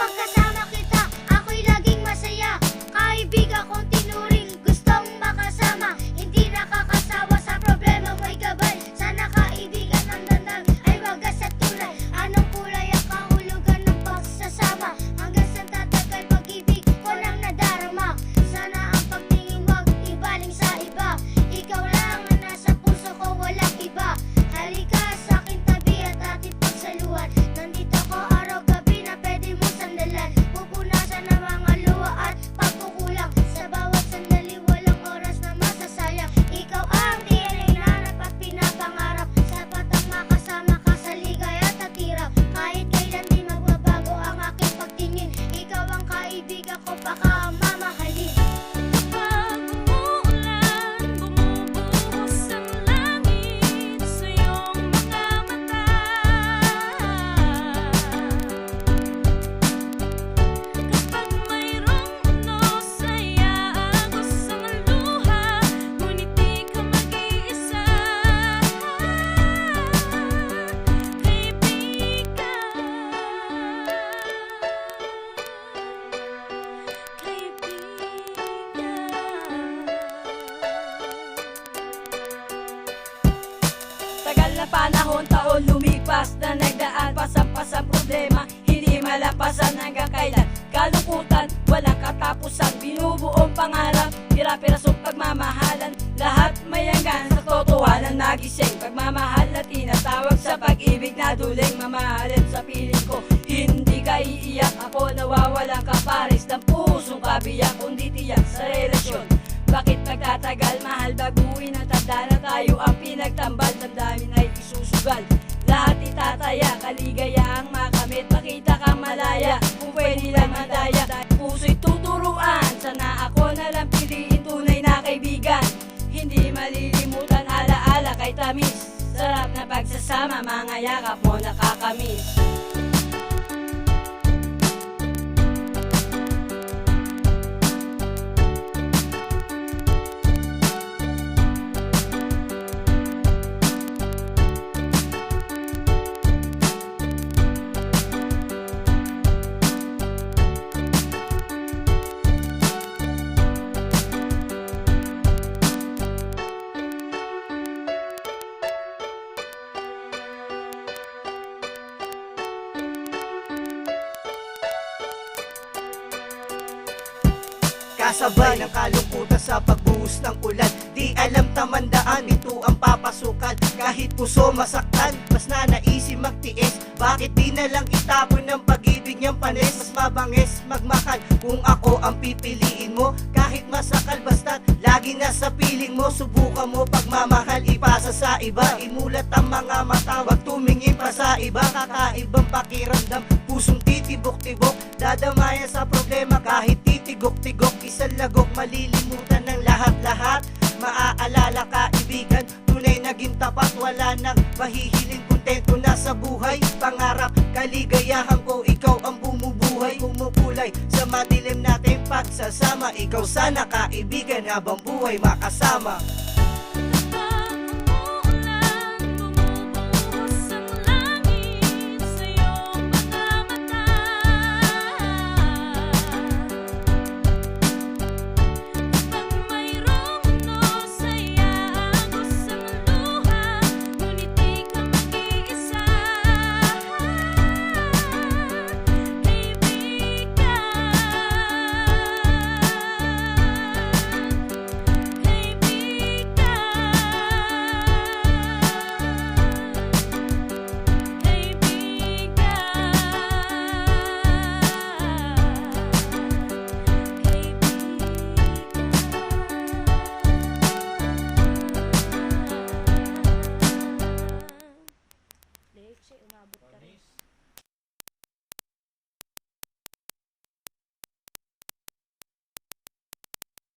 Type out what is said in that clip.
Kapag kasama kita, ako'y laging masaya. Kaibigan kong tinuring, gustong makasama. Hindi nakakasawa sa problema mo'y gabay. Sana kaibigan ng dandang ay wagas at tunay. Anong kulay ang kahulugan ng pagsasama? Hanggang sa tatagal pag-ibig ko nang nadarama. Sana ang pagtingin wag ibaling sa iba. Ikaw lang ang nasa puso ko, walang iba. Halika sa akin tabi at ating pagsaluhan. Nandito ko araw-gabi na pwede mo sandalan. Pupunasan ng mga luha at pagkukulang. Sa bawat sandali walang oras na masasayang. Ikaw ang hinahanap at pinapangarap. Sapat ang makasama ka sa ligaya at hirap. Kahit kailan di magbabago ang aking pagtingin. Ikaw ang kaibigan ko, baka mamahalin. Pag umuulan, bumubuhos ang langit sa iyong mga mata. Kapag mayroong unos, ayaagos sa maluha, ngunit di ka mag-iisa. Tagal na panahon, taon lumipas na nagdaan, pasampas ang problema, hindi malampasan hanggang kailan. Kalungkutan, walang katapusan, binubuong pangarap, pira-pirasong pagmamahalan. Lahat may hanggan sa totohanan nagising, pagmamahal na tinatawag sa pag-ibig na duling. Mamahalin sa piling ko, hindi ka iiyak, ako nawawalang kapares ng pusong kabiyak, kundi tiyak sa relasyon. Bakit nagtatagal, mahal, baguhin ang tanda na tayo ang pinagtambal. Damdamin ay isusugal, lahat itataya, kaligayahang makamit, makita kang malaya, kung pwede lang mandaya. Puso'y tuturuan, sana ako na lang piliin, tunay na kaibigan. Hindi malilimutan, alaala kay tamis, sarap na pagsasama, mga yakap mo nakakamiss. Kasabay ng kalungkutan sa pagbuhos ng ulan. Di alam tamandaan, ito ang papasukan. Kahit puso masaktan, mas nanaisin magtiis. Bakit di na lang itapon ng pag-ibig niyang panis? Mas mabangis magmahal kung ako ang pipiliin mo. Kahit masakal basta't lagi nasa piling mo. Subukan mo pagmamahal, ipasa sa iba. Imulat ang mga mata, wag tumingin pa sa iba. Kakaibang pakiramdam, pusong titibok-tibok. Dadamayan sa problema kahit titigok-tigok. Isang lagok, malilimutan ng lahat-lahat. Maaalala kaibigan, tunay naging tapat. Wala nang mahihiling, kontento na sa buhay. Pangarap, kaligayahan ko, ikaw ang bumubuhay. Pumupulay sa madilim natin pagsasama. Ikaw sana kaibigan, habang buhay makasama.